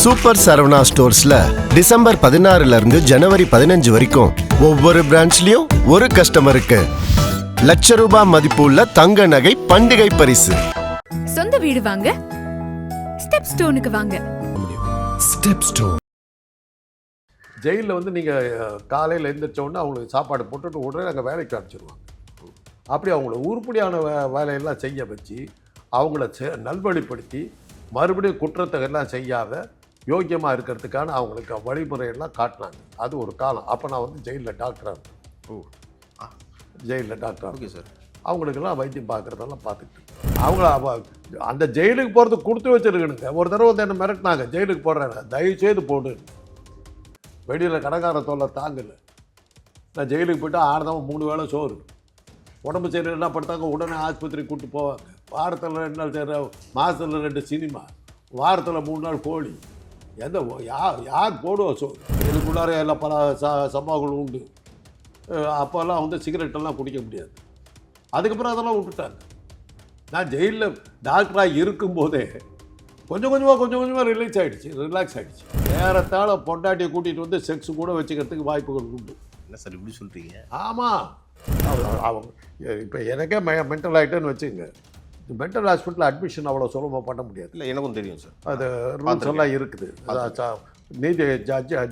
Super Saravana ஸ்டோர்ஸ்ல December 16 இருந்து ஜனவரி 15 வரைக்கும் ஒவ்வொரு பிரான்ச்லயும் ஒரு கஸ்டமருக்கு ₹1,00,000 மதிப்புள்ள தங்க நகை பண்டிகை பரிசு. சொந்த வீடு வாங்க ஸ்டெப் ஸ்டோனுக்கு வாங்க. Step stone. ஜெயிலில் வந்து நீங்கள் காலையில் எழுந்திரிச்ச உடனே அவங்களுக்கு சாப்பாடு போட்டுட்டு உடனே அங்கே வேலைக்கு அனுப்பிச்சிடுவாங்க. அப்படி அவங்கள உருப்படியான வேலையெல்லாம் செய்ய வச்சு அவங்கள நல்வழிப்படுத்தி மறுபடியும் குற்றத்தை எல்லாம் செய்யாத யோக்கியமாக இருக்கிறதுக்கான அவங்களுக்கு வழிமுறையெல்லாம் காட்டினாங்க. அது ஒரு காலம். அப்போ நான் வந்து ஜெயிலில் டாக்டராக இருந்தேன். ஜெயிலில் டாக்டராக ஓகே சார். அவங்களுக்கெல்லாம் வைத்தியம் பார்க்குறதெல்லாம் பார்த்துக்கிட்டு அவங்கள அந்த ஜெயிலுக்கு போகிறதுக்கு கொடுத்து வச்சுருக்கணுங்க. ஒரு தடவை வந்து என்ன மிரட்டினாங்க, ஜெயிலுக்கு போடுறேன் தயவுசெய்து போடு, வெளியில் கடைக்கார தொல்லை தாங்கலை. நான் ஜெயிலுக்கு போய்ட்டு ஆனதமாக 3 வேளை சோறு, உடம்பு சரியில்லைன்னா படுத்தாங்க உடனே ஆஸ்பத்திரிக்கு கூப்பிட்டு போவாங்க. வாரத்தில் 2 நாள் சரி, மாதத்தில் 2 சினிமா, வாரத்தில் 3 நாள் கோழி. எந்த யார் போடுவா சோறு? இதுக்குள்ளார எல்லாம் பல சம்பவங்கள் உண்டு. அப்போல்லாம் வந்து சிகரெட்டெல்லாம் குடிக்க முடியாது. அதுக்கப்புறம் அதெல்லாம் விட்டுட்டாங்க. நான் ஜெயிலில் டாக்டராக இருக்கும்போதே கொஞ்சம் கொஞ்சமாக ரிலாக்ஸ் ஆகிடுச்சு. நேரத்தால் பொண்டாட்டியை கூட்டிகிட்டு வந்து செக்ஸ் கூட வச்சுக்கிறதுக்கு வாய்ப்புகள் உண்டு. என்ன சார் இப்படி சொல்கிறீங்க? ஆமாம். அவங்க இப்போ எனக்கே மென்டல் ஆகிட்டேன்னு வச்சுங்க, மென்டல் ஹாஸ்பிட்டலில் அட்மிஷன் அவ்வளோ சுலபமாக பண்ண முடியாது. இல்லை எனக்கும் தெரியும் சார். அது ரூல்ஸ் எல்லாம் இருக்குது. நீதி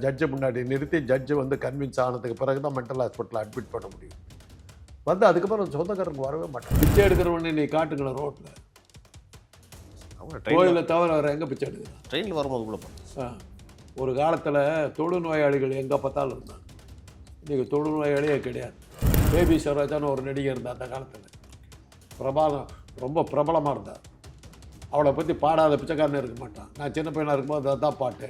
ஜட்ஜை முன்னாடி நிறுத்தி ஜட்ஜு வந்து கன்வின்ஸ் ஆனதுக்கு பிறகு தான் மென்டல் ஹாஸ்பிட்டலில் அட்மிட் பண்ண முடியும். வந்து அதுக்கப்புறம் சொந்தக்காரங்க வரவே மாட்டாங்க. பிச்சை எடுக்கிறவனே நீ காட்டுங்கள ரோட்டில், கோயிலில் தவிர வேறு எங்கே பிச்சை எடுக்கிறான்? ட்ரெயினில் வரும்போது கூட ஒரு காலத்தில் தொழுநோயாளிகள் எங்கே பார்த்தாலும் இருந்தாங்க. இன்றைக்கி தொழுநோயாளியே கிடையாது. பேபி சரோஜான்னு ஒரு நடிகர் இருந்தார் அந்த காலத்தில், ரொம்ப பிரபலமாக இருந்தார். அவளை பற்றி பாடாத பிச்சைக்காரனே இருக்க மாட்டான். நான் சின்ன பையனாக இருக்கும்போது அதான் பாட்டு,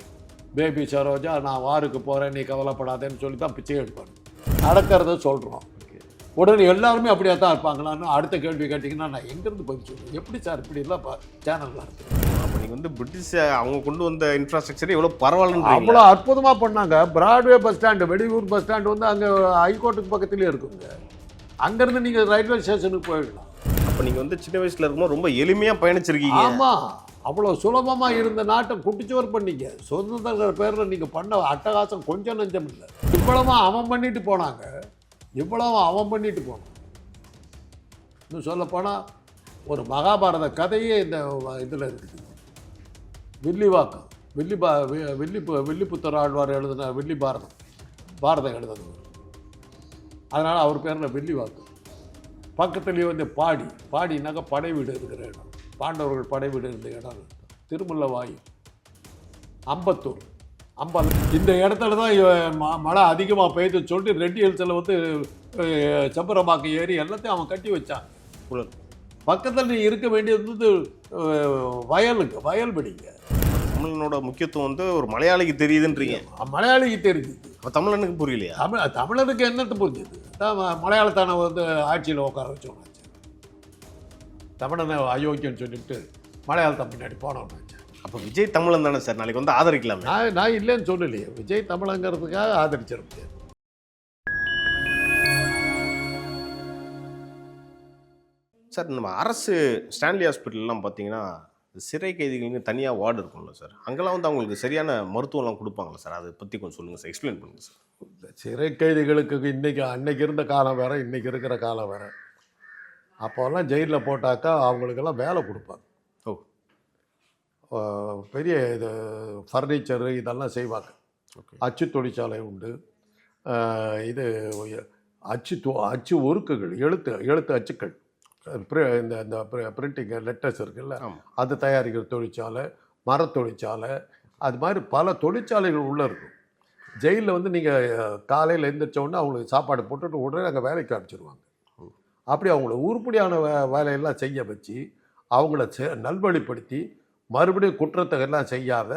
பேபி சரோஜா நான் வாருக்கு போகிறேன் நீ கவலைப்படாதேன்னு சொல்லி தான் பிச்சை எடுப்பாங்க. நடக்கிறத சொல்கிறோம். உடனே எல்லாருமே அப்படியே தான் இருப்பாங்களான்னு அடுத்த கேள்வி கேட்டிங்கன்னா நான் எங்கேருந்து போய் சொல்லுவேன்? எப்படி சார் இப்படிலாம் சேனல்லாம் இருக்குது? அப்போ நீங்கள் வந்து பிரிட்டிஷ் அவங்க கொண்டு வந்த இன்ஃப்ராஸ்ட்ரக்சர் எவ்வளோ பரவாயில்லன்னு அவ்வளோ அற்புதமாக பண்ணாங்க. பிராட்வே பஸ் ஸ்டாண்டு, வெளியூர் பஸ் ஸ்டாண்டு வந்து அங்கே ஹைகோர்ட்டுக்கு பக்கத்துலேயே இருக்குங்க. அங்கேருந்து நீங்கள் ரயில்வே ஸ்டேஷனுக்கு போயிடலாம். அப்போ நீங்கள் வந்து சின்ன வயசில் இருக்கும்போது ரொம்ப எளிமையாக பயணிச்சிருக்கீங்க. ஆமாம், அவ்வளோ சுலபமாக இருந்த நாட்டை குட்டிச்சுவர் பண்ணீங்க. சுதந்திர பேரில் நீங்கள் பண்ண அட்டகாசம் கொஞ்சம் நஞ்சம் இல்லை. இவ்வளவா அவன் பண்ணிட்டு போனாங்க, இன்னும் சொல்லப்போனால் ஒரு மகாபாரத கதையே இந்த இதில் இருக்குது. வில்லிவாக்கம், வில்லிபுத்தர் ஆழ்வார் எழுதின பாரதம் எழுதுனவர். அதனால் அவர் பேரில் வில்லிவாக்கம். பக்கத்துலேயே வந்து பாடினாக்க படை வீடு இருக்கிற இடம், பாண்டவர்கள் படை வீடு இருந்த இடம். திருமுல்லவாயு, அம்பத்தூர், இந்த இடத்துல தான் மழை அதிகமாக பெய்து சொல்லிட்டு ரெட்டி ஹில்ஸில் வந்து செம்பரமாக்கு ஏறி எல்லாத்தையும் அவன் கட்டி வச்சான். பக்கத்தில் நீ இருக்க வேண்டியது வந்து வயல்வெளிங்க. தமிழனோட முக்கியத்துவம் வந்து ஒரு மலையாளிக்கு தெரியுதுன்றீங்க. மலையாளிக்கு தெரியுது, தமிழனுக்கு புரியலையா? தமிழனுக்கு என்னட்டு புரிஞ்சுது? மலையாளத்தானை வந்து ஆட்சியில் உட்கார வச்சோம். தமிழனை அயோக்கியன்னு சொல்லிட்டு மலையாளத்தை முன்னாடி போனோம்னு. அப்போ விஜய் தமிழன் தானே சார், நாளைக்கு வந்து ஆதரிக்கலாம். நான் இல்லைன்னு சொல்லலையே, விஜய் தமிழங்கிறதுக்காக ஆதரிச்சிட முடியாது. சார் நம்ம அரசு ஸ்டான்லி ஹாஸ்பிட்டல்லாம் பார்த்தீங்கன்னா சிறை கைதிகளுக்கு தனியாக வார்டு இருக்கும்ல சார், அங்கெல்லாம் வந்து அவங்களுக்கு சரியான மருத்துவம்லாம் கொடுப்பாங்களா சார்? அதை பற்றி கொஞ்சம் சொல்லுங்கள் சார், எக்ஸ்பிளைன் பண்ணுங்கள் சார். சிறை கைதிகளுக்கு அன்னைக்கு இருந்த காலம் வேறு, இன்றைக்கி இருக்கிற காலம் வேறு. அப்போல்லாம் ஜெயிலில் போட்டாக்கா அவங்களுக்கெல்லாம் வேலை கொடுப்பாங்க. பெரிய இது ஃபர்னிச்சரு இதெல்லாம் செய்வாங்க. அச்சு தொழிற்சாலை உண்டு. இது அச்சு ஒருக்குகள், எழுத்து அச்சுக்கள், இந்த பிரிண்டிங் லெட்டர்ஸ் இருக்குல்ல, அது தயாரிக்கிற தொழிற்சாலை, மரத்தொழிற்சாலை, அது மாதிரி பல தொழிற்சாலைகள் உள்ளே இருக்கும். ஜெயிலில் வந்து நீங்கள் காலையில் எழுந்திரிச்ச உடனே அவங்களுக்கு சாப்பாடு போட்டுட்டு உடனே அங்கே வேலைக்கு அனுப்பிச்சிடுவாங்க. அப்படி அவங்கள உருப்படியான வேலையெல்லாம் செய்ய வச்சு அவங்கள நல்வழிப்படுத்தி மறுபடியும் குற்றத்தை எல்லாம் செய்யாத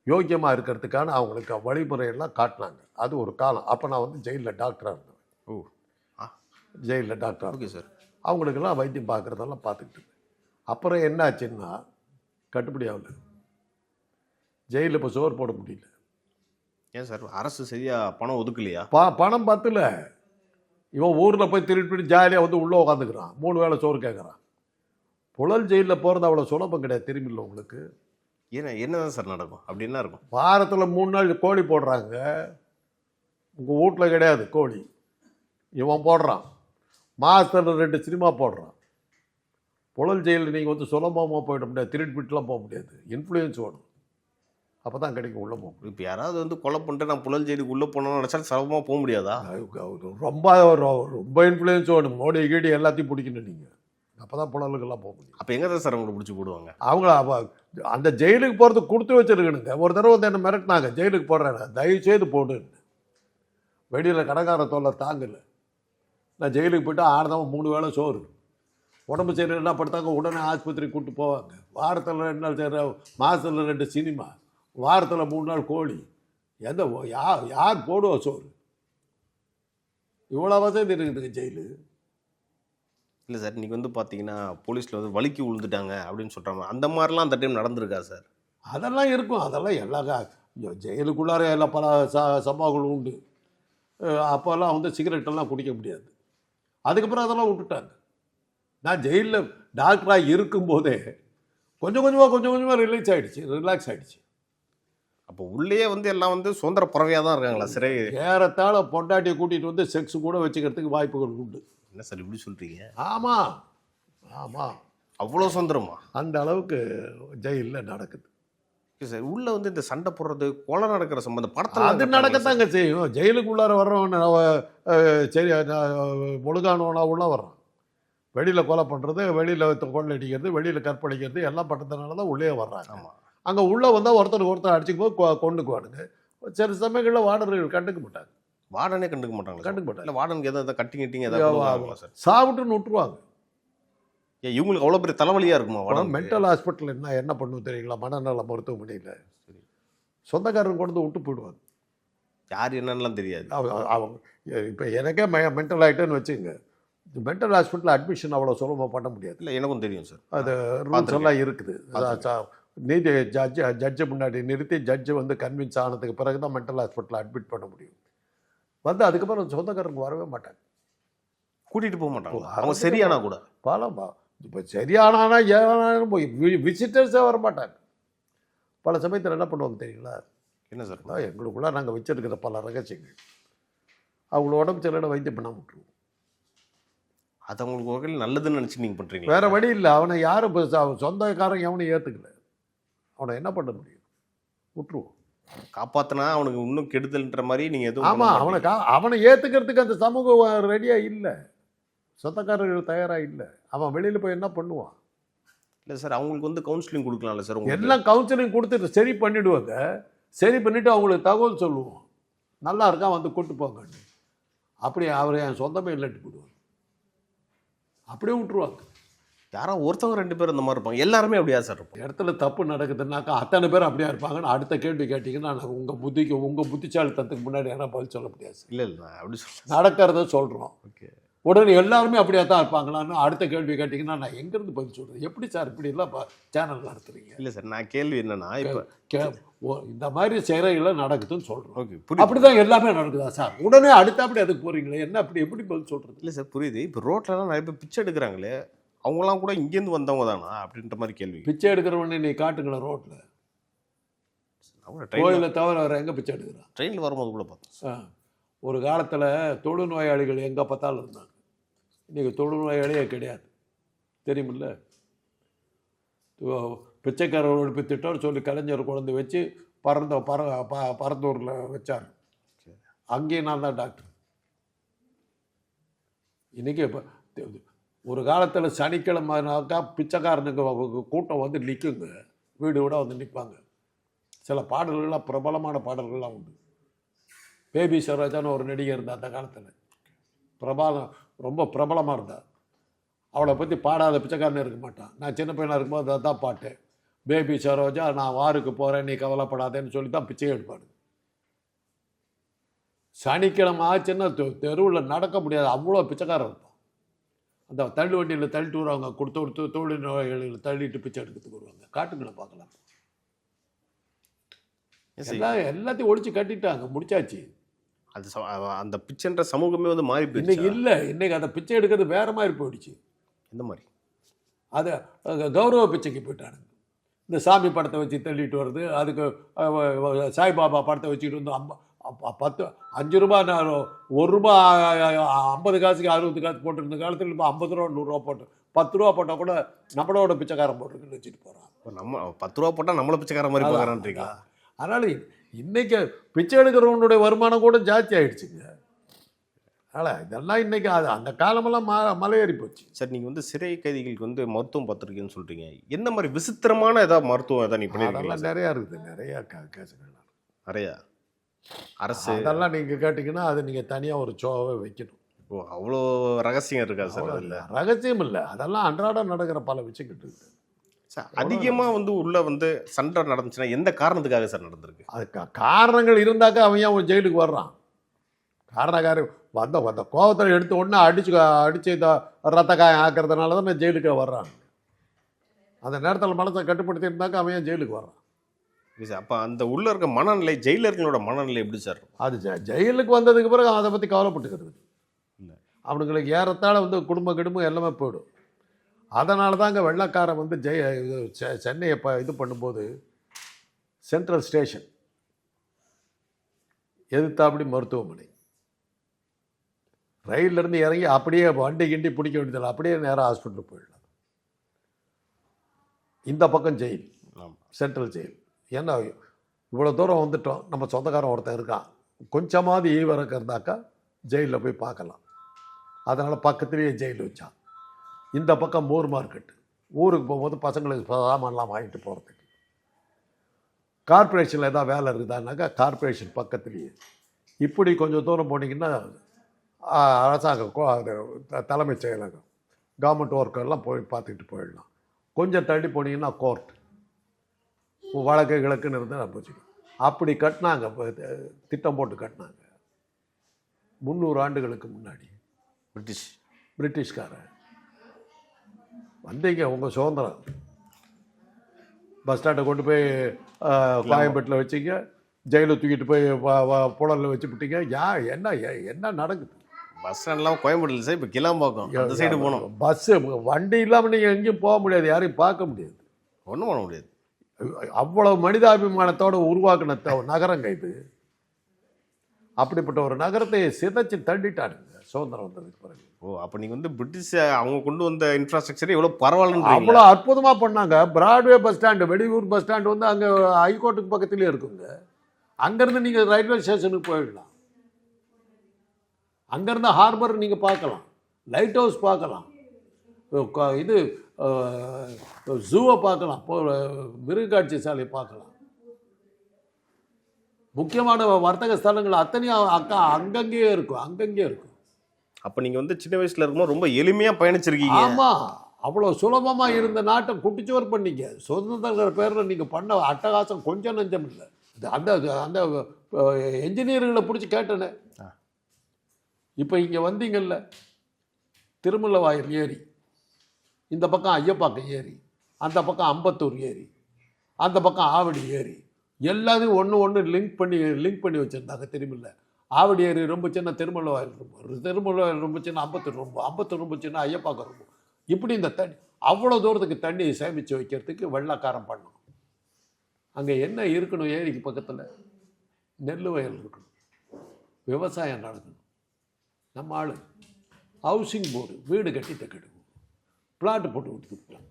யோக்கியமாக இருக்கிறதுக்கான அவங்களுக்கு வழிமுறையெல்லாம் காட்டினாங்க. அது ஒரு காலம். அப்போ நான் வந்து ஜெயிலில் டாக்டராக இருந்தேன். ஜெயிலில் டாக்டராக. Okay sir. அவங்களுக்கெல்லாம் வைத்தியம் பார்க்குறதெல்லாம் பார்த்துக்கிட்டு. அப்புறம் என்ன ஆச்சுன்னா கட்டுப்படி ஆகல. ஜெயிலில் இப்போ சோறு போட முடியல. ஏன் சார், அரசு சரியாக பணம் ஒதுக்கலையா? பணம் பத்தல. இவன் ஊரில் போய் திருட்டு ஜாலியாக வந்து உள்ளே உட்காந்துக்கிறான், 3 வேளை சோறு கேட்குறான். புழல் ஜெயிலில் போகிறது அவ்வளோ சுலபம் கிடையாது, தெரியுமில்ல உங்களுக்கு. என்னதான் சார் நடக்கும்? அப்படி என்ன இருக்கும்? வாரத்தில் 3 நாள் கோழி போடுறாங்க. உங்கள் வீட்டில் கிடையாது கோழி, இவன் போடுறான். மாதத்தில் 2 சினிமா போடுறான். புழல் ஜெயிலில் நீங்கள் வந்து சுலபமாக போயிட முடியாது, திருட்டு போக முடியாது. இன்ஃப்ளூயன்ஸ் வேணும், அப்போ தான் கிடைக்கும், உள்ளே போக முடியும். இப்போ யாராவது வந்து கொலை பண்ணிட்டு நான் புழல் ஜெயிலுக்கு உள்ளே போனோம்னு நினச்சா சலபமாக போக முடியாதா? ரொம்ப ரொம்ப இன்ஃப்ளூயன்ஸ் வேணும். மோடி கீடி எல்லாத்தையும் பிடிக்கணும் நீங்கள், அப்போ தான் புழலுக்கெல்லாம் போக முடியும். அப்போ எங்கே தான் சார் அவங்களை பிடிச்சி போடுவாங்க? அவங்கள அந்த ஜெயிலுக்கு போகிறதுக்கு கொடுத்து வச்சுருக்கணுங்க. ஒரு தடவை வந்து என்ன மிரட்டினாங்க, ஜெயிலுக்கு போடுறேன், தயவு செய்து போடுன்னு. வெளியில் கடைக்கார தொல்லை தாங்கலை. நான் ஜெயிலுக்கு போய்ட்டு 6 தான் 3 வேளை சோறு. உடம்பு சரியில்லைன்னா படுத்தாங்க, உடனே ஆஸ்பத்திரிக்கு கூப்பிட்டு போவாங்க. வாரத்தில் 2 நாள் சரி, மாதத்தில் 2 சினிமா, வாரத்தில் 3 நாள் கோழி. எந்த யார் போடுவா சோறு? இவ்வளோ வசதி இருக்குதுங்க ஜெயிலு. இல்லை சார், இன்றைக்கி வந்து பார்த்தீங்கன்னா போலீஸில் வந்து வலிக்கு விழுந்துட்டாங்க அப்படின்னு சொல்கிறாங்க. அந்த மாதிரிலாம் அந்த டைம் நடந்திருக்கா சார்? அதெல்லாம் இருக்கும், அதெல்லாம் எல்லா ஜெயிலுக்குள்ளார எல்லாம் பல சம்பவங்கள் உண்டு. அப்போல்லாம் வந்து சிகரெட்டெல்லாம் குடிக்க முடியாது. அதுக்கப்புறம் அதெல்லாம் விட்டுட்டாங்க. நான் ஜெயிலில் டாக்டராக இருக்கும்போதே கொஞ்சம் கொஞ்சமாக ரிலாக்ஸ் ஆகிடுச்சு. அப்போ உள்ளே வந்து எல்லாம் வந்து சுதந்திர பறவையாக தான் இருக்காங்களா சிறை? ஏறத்தாழ பொண்டாட்டியை கூட்டிகிட்டு வந்து செக்ஸ் கூட வச்சுக்கிறதுக்கு வாய்ப்புகள் உண்டு. என்ன சார் இப்படி சொல்கிறீங்க? ஆமாம் ஆமாம், அவ்வளோ சுதந்திரமா? அந்த அளவுக்கு ஜெயிலில் நடக்குது. சார் உள்ளே வந்து இந்த சண்டை போடுறது, கொலை நடக்கிற சம்பந்தம் படத்தில் அது நடக்கத்தாங்க செய்யும். ஜெயிலுக்குள்ளார வர்றவன் சரி ஒழுங்கானவனா உள்ள வர்றான். வெளியில் கொலை பண்ணுறது, வெளியில் கொள்ளடிக்கிறது, வெளியில் கற்பழிக்கிறது எல்லாம் பண்ணுறதுனால தான் உள்ளே வர்றாங்க. ஆமாம். அங்கே உள்ளே வந்தால் ஒருத்தர் அடிச்சுக்கும் போது கொண்டுக்குவானுங்க. சில சமயங்களில் வார்டர்கள் கண்டுக்க மாட்டாங்க. வார்டனே கண்டுக்க மாட்டாங்க? கண்டுக்க மாட்டாங்க. இல்லை வார்டனுக்கு எதாவது கட்டிங் ஏதாவது சார் சாப்பிட்டுன்னு விட்டுருவாங்க. ஏன் இவங்களுக்கு அவ்வளோ பெரிய தலைவலியாக இருக்குமா வார்டன்? மென்டல் ஹாஸ்பிட்டல் என்ன பண்ணுவோம் தெரியுங்களா? மனநல மருத்துவமனையில் சொந்தக்காரங்க கொண்டு விட்டு போயிடுவாங்க. யார் என்னன்னெலாம் தெரியாது. அவங்க இப்போ எனக்கே மென்டல் ஆகிட்டேன்னு வச்சுங்க, மென்டல் ஹாஸ்பிட்டலில் அட்மிஷன் அவ்வளோ சுலபமாக பண்ண முடியாது. இல்லை எனக்கும் தெரியும் சார், அது ரூல்ஸ் எல்லாம் இருக்குது. நீதி ஜட்ஜை முன்னாடி நிறுத்தி ஜட்ஜு வந்து கன்வின்ஸ் ஆனதுக்கு பிறகு தான் மென்டல் ஹாஸ்பிட்டலில் அட்மிட் பண்ண முடியும். வந்து அதுக்கப்புறம் சொந்தக்காரங்க வரவே மாட்டாங்க, கூட்டிகிட்டு போக மாட்டாங்க. அவங்க சரியானா கூட பலமா இப்போ சரியானா ஏனாலும் போய் விசிட்டர்ஸே வர மாட்டாங்க. பல சமயத்தில் என்ன பண்ணுவாங்க தெரியுங்களா? என்ன சார்? எங்களுக்குள்ள நாங்கள் வச்சிருக்கிற பல ரகசியங்கள் அவங்கள உடம்பு சரியில்லை வைத்தியம் பண்ண விட்டுருவோம். அது அவங்களுக்கு வகையில் நல்லதுன்னு நினச்சி நீங்கள் பண்ணுறீங்க? வேறு வழி இல்லை. அவனை யாரும் சொந்தக்காரன் எவனையும் ஏற்றுக்கல, அவனை என்ன பண்ண முடியும்? விட்டுருவோம். காப்பாற்றினா அவனுக்கு இன்னும் கெடுதல்ன்ற மாதிரி நீங்கள் எதுவும்? ஆமாம், அவனை ஏற்றுக்கிறதுக்கு அந்த சமூகம் ரெடியாக இல்லை, சொந்தக்காரர்கள் தயாராக இல்லை. அவன் வெளியில் போய் என்ன பண்ணுவான்? இல்லை சார், அவங்களுக்கு வந்து கவுன்சிலிங் கொடுக்கலாம்ல சார்? எல்லாம் கவுன்சிலிங் கொடுத்துட்டு சரி பண்ணிவிடுவாங்க. சரி பண்ணிவிட்டு அவங்களுக்கு தகவல் சொல்லுவோம், நல்லா இருக்கா வந்து கூட்டு போங்க. அப்படியே அவரை என் சொந்தமே இல்லைட்டு போடுவாங்க, அப்படியே விட்டுருவாங்க. யாரோ ஒருத்தவங்க 2 பேர் இந்த மாதிரி இருப்பாங்க, எல்லாருமே அப்படியா சார் இருப்பாங்க? இடத்துல தப்பு நடக்குதுன்னாக்கா அத்தனை பேர் அப்படியா இருப்பாங்கன்னு அடுத்த கேள்வி கேட்டிங்கன்னா நான் உங்கள் புத்திசாலித்தனத்துக்கு முன்னாடி என்ன பதில் சொல்ல முடியாது. இல்லை இல்லை, அப்படி சொல்ல நடக்கிறத சொல்கிறோம். ஓகே, உடனே எல்லாருமே அப்படியே தான் இருப்பாங்களான்னு அடுத்த கேள்வி கேட்டிங்கன்னா நான் எங்கேருந்து பதில் சொல்கிறது? எப்படி சார் இப்படிலாம் சேனல் நடத்துறீங்க? இல்லை சார், நான் கேள்வி என்னன்னா இப்போ இந்த மாதிரி சிறையில் நடக்குதுன்னு சொல்கிறோம். ஓகே, புரியுது. அப்படி தான் எல்லாமே நடக்குதா சார்? உடனே அடுத்த அப்படி அதுக்கு போகிறீங்களே, என்ன அப்படி எப்படி பதில் சொல்கிறது? இல்லை சார், புரியுது. இப்போ ரோட்லலாம் நிறைய பேர் பிச்சை எடுக்கிறாங்களே, அவங்களாம் கூட இங்கேருந்து வந்தவங்க தானா அப்படின்ற மாதிரி கேள்வி. பிச்சை எடுக்கிறவனே நீ காட்டுங்களேன் ரோட்டில், கோயிலை தவிர வேறு எங்கே பிச்சை எடுக்கிறான்? ட்ரெயினில் வரும்போது கூட பார்த்தோம். ஒரு காலத்தில் தொழுநோயாளிகள் எங்கே பார்த்தாலும் இருந்தாங்க. இன்றைக்கி தொழுநோயாளியே கிடையாது, தெரியுமில்ல? பிச்சைக்காரர் ஒழிப்பு திட்டம்னு சொல்லி கலைஞர் குழந்தை வச்சு பரந்தூரில் வச்சார். அங்கேயும் நான் தான் டாக்டர். இன்றைக்கி இப்போ ஒரு காலத்தில் சனிக்கிழமைனாக்கா பிச்சைக்காரனுக்கு கூட்டம் வந்து நிற்குங்க, வீடு வீடாக வந்து நிற்பாங்க. சில பாடல்கள்லாம் பிரபலமான பாடல்கள்லாம் உண்டு. பேபி சரோஜான்னு ஒரு நடிகை இருந்தார் அந்த காலத்தில், ரொம்ப பிரபலமாக இருந்தார். அவளை பற்றி பாடாத பிச்சைக்காரனே இருக்க மாட்டான். நான் சின்ன பையனாக இருக்கும்போது அதான் பாட்டு, பேபி சரோஜா நான் வாருக்கு போகிறேன் நீ கவலைப்படாதேன்னு சொல்லி தான் பிச்சையே எடுப்பாடு. சனிக்கிழமை ஆச்சுன்னா தெருவில் நடக்க முடியாது, அவ்வளோ பிச்சைக்காரன் இருப்பான். அந்த தள்ளு வண்டியில் தள்ளிட்டு வருவாங்க, கொடுத்து தொழில் நோயாளிகளை தள்ளிட்டு பிச்சை எடுக்கிறதுக்கு வருவாங்க. காட்டுங்களை பார்க்கலாம். எல்லாத்தையும் ஒழிச்சு கட்டிட்டாங்க, முடிச்சாச்சு. அது அந்த பிச்சைன்ற சமூகமே வந்து மாறி போயிடுச்சு. இன்னைக்கு இல்லை, இன்னைக்கு அந்த பிச்சை எடுக்கிறது வேற மாதிரி போயிடுச்சு. எந்த மாதிரி? அதை கௌரவ பிச்சைக்கு போயிட்டானுங்க. இந்த சாமி படத்தை வச்சு தள்ளிட்டு வருது. அதுக்கு சாய்பாபா படத்தை வச்சுக்கிட்டு வந்து 5 ரூபா 1 ரூபா 50 காசுக்கு 60 காசு போட்டிருந்த காலத்தில் இப்போ 50 ரூபா 100 ரூபா போட்டு 10 ரூபா போட்டால் கூட நம்மளோட பிச்சைக்காரன் போட்டுருக்குன்னு வச்சுட்டு போகிறான். இப்போ நம்ம 10 ரூபா போட்டால் நம்மளை பிச்சைக்கார மாதிரி பார்க்குறான்றீங்களா? அதனால் இன்னைக்கு பிச்சை எடுக்கிறவனுடைய வருமானம் கூட ஜாஸ்தி ஆகிடுச்சுங்க. அதனால் இதெல்லாம் இன்னைக்கு அது அந்த காலமெல்லாம் மலையேறி போச்சு. சார் நீங்கள் வந்து சிறை கைதிகளுக்கு வந்து மருத்துவம் பார்த்துருக்கீங்கன்னு சொல்கிறீங்க. என்ன மாதிரி விசித்திரமான ஏதாவது மருத்துவம் ஏதாவது நீ பண்ணிருக்கீங்களா? அதெல்லாம் நிறையா இருக்குது, நிறையா கேசுகள் நிறையா அரசு அதெல்லாம் நீங்கள் கேட்டிங்கன்னா அது நீங்கள் தனியாக ஒரு ஷோவை வைக்கணும். ஓ, அவ்வளோ ரகசியம் இருக்கா சார்? அதில் ரகசியம் இல்லை, அதெல்லாம் அன்றாடம் நடக்கிற பல விஷயங்கள் இருக்குது சார். அதிகமாக வந்து உள்ளே வந்து சண்டை நடந்துச்சுன்னா எந்த காரணத்துக்காக சார் நடந்திருக்கு? அதுக்கு காரணங்கள் இருந்தாக்கா அவன் ஏன் அவன் ஜெயிலுக்கு வர்றான்? காரணக்காரர் வந்த கோபத்தில் எடுத்த உடனே அடித்து ரத்த காயம் ஆக்கிறதுனால தான் நான் ஜெயிலுக்கு வர்றான். அந்த நேரத்தில் மனசை கட்டுப்படுத்தி இருந்தாக்கா அவன் ஏன் ஜெயிலுக்கு வர்றான்? சார் அப்போ அந்த உள்ளே இருக்க மனநிலை, ஜெயிலர்களோட மனநிலை எப்படி சார்? அது ஜெயிலுக்கு வந்ததுக்கு பிறகு அதை பற்றி கவலைப்பட்டுக்கிறது இல்லை. அவனுங்களுக்கு ஏறத்தாழ வந்து குடும்பம் எல்லாமே போயிடும். அதனால தான் அங்கே வெள்ளக்காரன் வந்து சென்னையை இது பண்ணும்போது சென்ட்ரல் ஸ்டேஷன் எதிர்த்தாப்படி மருத்துவமனை, ரயிலிருந்து இறங்கி அப்படியே வண்டி கிண்டி பிடிக்க வேண்டியதில்லை, அப்படியே நேராக ஹாஸ்பிட்டலுக்கு போயிடலாம். இந்த பக்கம் ஜெயில், சென்ட்ரல் ஜெயில். ஏன்னா இவ்வளோ தூரம் வந்துட்டோம், நம்ம சொந்தக்காரன் ஒருத்தன் இருக்கான், கொஞ்சமாவது ஈவரக்கு இருந்தாக்கா ஜெயிலில் போய் பார்க்கலாம். அதனால் பக்கத்துலேயே ஜெயில் வச்சான். இந்த பக்கம் மூர் மார்க்கெட்டு, ஊருக்கு போகும்போது பசங்களுக்கு சாமான்லாம் வாங்கிட்டு போகிறதுக்கு. கார்பரேஷனில் எதாவது வேலை இருக்குதான்னாக்கா கார்பரேஷன் பக்கத்துலேயே. இப்படி கொஞ்சம் தூரம் போனீங்கன்னா அரசாங்கம் தலைமைச் செயலகம், கவர்மெண்ட் ஒர்க்கெல்லாம் போய் பார்த்துக்கிட்டு போயிடலாம். கொஞ்சம் தள்ளி போனீங்கன்னா கோர்ட், வழக்கு கிழக்குன்னு இருந்தால் நான் போச்சுக்கோ. அப்படி கட்டினாங்க, திட்டம் போட்டு கட்டினாங்க 300 ஆண்டுகளுக்கு முன்னாடி. பிரிட்டிஷ்காரன் வந்தீங்க, உங்கள் சுதந்திரம். பஸ் ஸ்டாண்டை கொண்டு போய் கோயம்பேட்டில் வச்சிங்க, ஜெயிலில் தூக்கிட்டு போய் புழலில் வச்சு விட்டீங்க. என்ன நடக்குது? பஸ் ஸ்டாண்ட்லாம் கோயம்பேட்டில் சார், இப்போ கிளாம்பாக்கம் அந்த சைடு போகணும். பஸ்ஸு வண்டி இல்லாமல் நீங்கள் எங்கேயும் போக முடியாது, யாரையும் பார்க்க முடியாது, ஒன்றும் பண்ண முடியாது. அவ்வளோ மனிதாபிமானத்தோடு உருவாக்கின நகரங்க இது. அப்படிப்பட்ட ஒரு நகரத்தை சிதைச்சு தள்ளிட்டானுங்க சுதந்திரம் வந்ததுக்கு பிறகு. ஓ, அப்போ நீங்கள் வந்து பிரிட்டிஷ் அவங்க கொண்டு வந்த இன்ஃப்ராஸ்ட்ரக்சர் எவ்வளோ பரவாயில்லன்னு அவ்வளோ அற்புதமாக பண்ணாங்க. பிராட்வே பஸ் ஸ்டாண்டு, வெளியூர் பஸ் ஸ்டாண்டு வந்து அங்கே ஹைகோர்ட்டுக்கு பக்கத்துலேயே இருக்குங்க. அங்கேருந்து நீங்கள் ரயில்வே ஸ்டேஷனுக்கு போயிடலாம், அங்கேருந்து ஹார்பர் நீங்கள் பார்க்கலாம், லைட் ஹவுஸ் பார்க்கலாம், இது ஜூவை பார்க்கலாம், மிருகக்காட்சி சாலையை பார்க்கலாம். முக்கியமான வர்த்தக ஸ்தலங்கள் அத்தனையும் அங்கங்கேயே இருக்கும். அப்போ நீங்கள் வந்து சின்ன வயசில் இருக்கும்போது ரொம்ப எளிமையாக பயணிச்சிருக்கீங்க. ஆமாம், அவ்வளோ சுலபமாக இருந்த நாட்டை குட்டிச்சுவர் பண்ணீங்க. சுதந்திர பேரில் நீங்கள் பண்ண அட்டகாசம் கொஞ்சம் நஞ்சம் இல்லை. அந்த அந்த என்ஜினியர்களை பிடிச்சி கேட்டேனே. இப்போ இங்கே வந்தீங்கல்ல, திருமலவாயர் ஏரி, இந்த பக்கம் ஐயப்பாக்கம் ஏரி, அந்த பக்கம் அம்பத்தூர் ஏரி, அந்த பக்கம் ஆவடி ஏரி, எல்லாத்தையும் ஒன்று லிங்க் பண்ணி வச்சுருந்தாங்க. தெரியுமில்ல, ஆவடி ஏரி ரொம்ப சின்ன, திருமலவாயல் ரொம்ப சின்ன, அம்பத்தூர் ரொம்ப சின்ன, ஐயப்பாக்கம் ரொம்ப. இப்படி இந்த தண்ணி அவ்வளோ தூரத்துக்கு தண்ணி சேமித்து வைக்கிறதுக்கு வெள்ளக்காரம் பண்ணணும். அங்கே என்ன இருக்கணும்? ஏரிக்கு பக்கத்தில் நெல் வயல் இருக்கணும், விவசாயம் நடக்கணும். நம்ம ஆள் ஹவுசிங் போர்டு வீடு கட்டி தக்கெடுக்கும், பிளாட்டு போட்டு விட்டுக்கலாம்.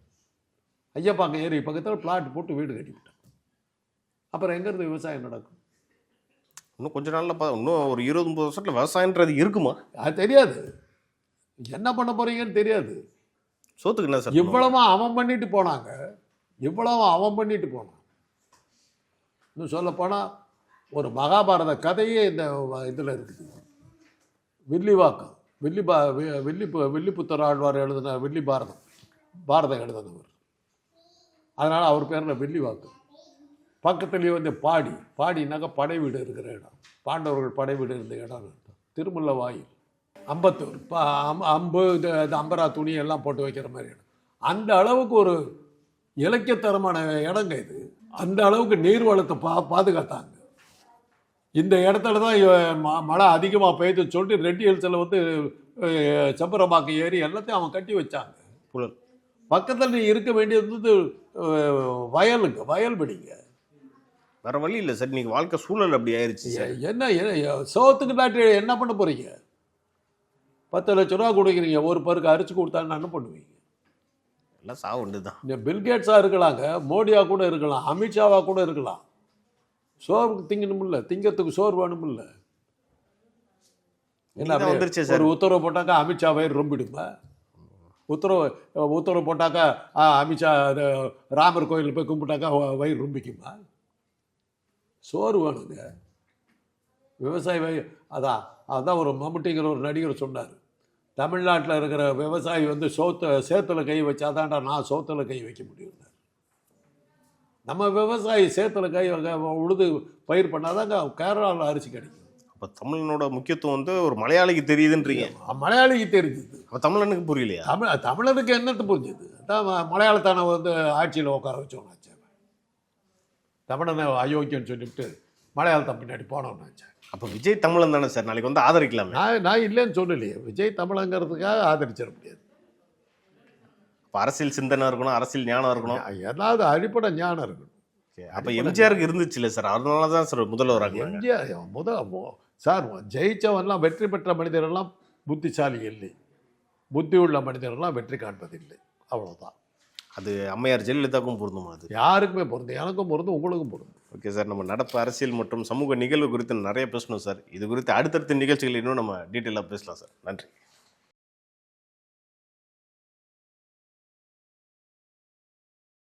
ஐயப்பாக்கம் ஏரி பக்கத்தில் பிளாட் போட்டு வீடு கட்டி விட்டான். அப்புறம் எங்கேருந்து விவசாயம் நடக்கும்? இன்னும் கொஞ்ச நாளில் இன்னும் ஒரு 20-30 வருஷத்தில் விவசாயன்றது இருக்குமா? அது தெரியாது. என்ன பண்ண போகிறீங்கன்னு தெரியாது. சோத்துக்கு என்ன சார்? இவ்வளவா அவன் பண்ணிட்டு போனாங்க, இன்னும் சொல்லப்போனால் ஒரு மகாபாரத கதையே இந்த இதில் இருக்குது. வில்லிவாக்கம், வில்லிபுத்தர் ஆழ்வார் எழுதின பாரதம் எழுதினவர். அதனால் அவர் பேரில் வில்லிவாக்கம். பக்கத்துலேயே வந்து பாடினாக்கா படை வீடு இருக்கிற இடம், பாண்டவர்கள் படை வீடு இருந்த இடம். திருமுல்ல வாயில், அம்பத்தூர், அம்பு, இந்த அம்பரா துணி எல்லாம் போட்டு வைக்கிற மாதிரி இடம். அந்த அளவுக்கு ஒரு இலக்கியத்தரமான இடங்க இது. அந்த அளவுக்கு நீர் வளத்தை பாதுகாத்தாங்க. இந்த இடத்துல தான் மழை அதிகமாக பெய்து சொல்லிட்டு ரெட்டி ஹில்ஸில் வந்து செம்பரம்பாக்கம் ஏரி எல்லாத்தையும் அவன் கட்டி வச்சாங்க. பக்கத்தில் நீ இருக்க வேண்டியது வந்து வயல்வெளிங்க. வேற வழி இல்லை சார், இன்னைக்கு வாழ்க்கை சூழல் அப்படி ஆயிருச்சு சார். சோத்துக்கு நாட்டு என்ன பண்ண போறீங்க? 10 லட்ச ரூபா கொடுக்குறீங்க, ஒரு பருக்கு அரிச்சு கொடுத்தான்னு என்ன பண்ணுவீங்க? எல்லாம் சாவு உண்டு தான். இந்த பில்கேட்ஸாக இருக்கலாங்க, மோடியா கூட இருக்கலாம், அமித்ஷாவா கூட இருக்கலாம். சோறுக்கு திங்கணுமில்ல, திங்கிறதுக்கு சோறு வேணுமில்ல. என்ன இன்னைக்கு தான் வந்துருச்சே சார். ஒரு உத்தரவு போட்டாக்கா அமித்ஷா வயிறு ரொம்பிடுமா? உத்தரவு போட்டாக்கா அமித்ஷா ராமர் கோயிலில் போய் கும்பிட்டாக்கா வயிறு ரொம்பிக்குமா? சோறு வேணுங்க. விவசாயி அதான் ஒரு மம்முட்டிங்கிற ஒரு நடிகர் சொன்னார், தமிழ்நாட்டில் இருக்கிற விவசாயி வந்து சேத்துல கை வச்சாதான்டா நான் சோத்துல கை வைக்க முடியும். நம்ம விவசாயி சேத்துல கை உழுது பயிர் பண்ணாதாங்க கேரளாவில் அரிசி கிடைக்கும். அப்போ தமிழனோட முக்கியத்துவம் வந்து ஒரு மலையாளிக்கு தெரியுதுன்றீங்க. மலையாளிக்கு தெரிஞ்சுது, அப்போ தமிழனுக்கு புரியலையா? தமிழனுக்கு என்னத்து புரிஞ்சுது? அதான் மலையாளத்தானை வந்து ஆட்சியில் உட்கார வச்சோன்னாச்சு. தமிழனை அயோக்கியன்னு சொல்லிவிட்டு மலையாளத்தை பின்னாடி போனோம்னாச்சு. அப்போ விஜய் தமிழன் தானே சார், நாளைக்கு வந்து ஆதரிக்கலாமே. நான் இல்லைன்னு சொல்லலையே, விஜய் தமிழங்கிறதுக்காக ஆதரிச்சிட முடியாது. அப்போ அரசியல் சிந்தனை இருக்கணும், அரசியல் ஞானம் இருக்கணும், ஏதாவது அடிப்படை ஞானம் இருக்கணும். அப்போ எம்ஜிஆருக்கு இருந்துச்சு இல்லை சார், அதனால தான் சார் முதல்வர் எம்ஜிஆர் சார் ஜெயிச்சவன்லாம் வெற்றி பெற்ற மனிதரெல்லாம் புத்திசாலி இல்லை, புத்தி உள்ள மனிதரெல்லாம் வெற்றி காண்பதில்லை. அவ்வளோதான். அது அம்மையார் ஜெயலலிதாவுக்கும் பொருந்துமா? அது யாருக்குமே பொருந்தும், எனக்கும் பொருந்தும், உங்களுக்கும் பொருந்தும். ஓகே சார், நம்ம நடப்பு அரசியல் மற்றும் சமூக நிகழ்வு குறித்து நிறைய பேசணும் சார். இது குறித்து அடுத்தடுத்த நிகழ்ச்சிகள் இன்னும் நம்ம டீட்டெயிலாக பேசலாம் சார். நன்றி.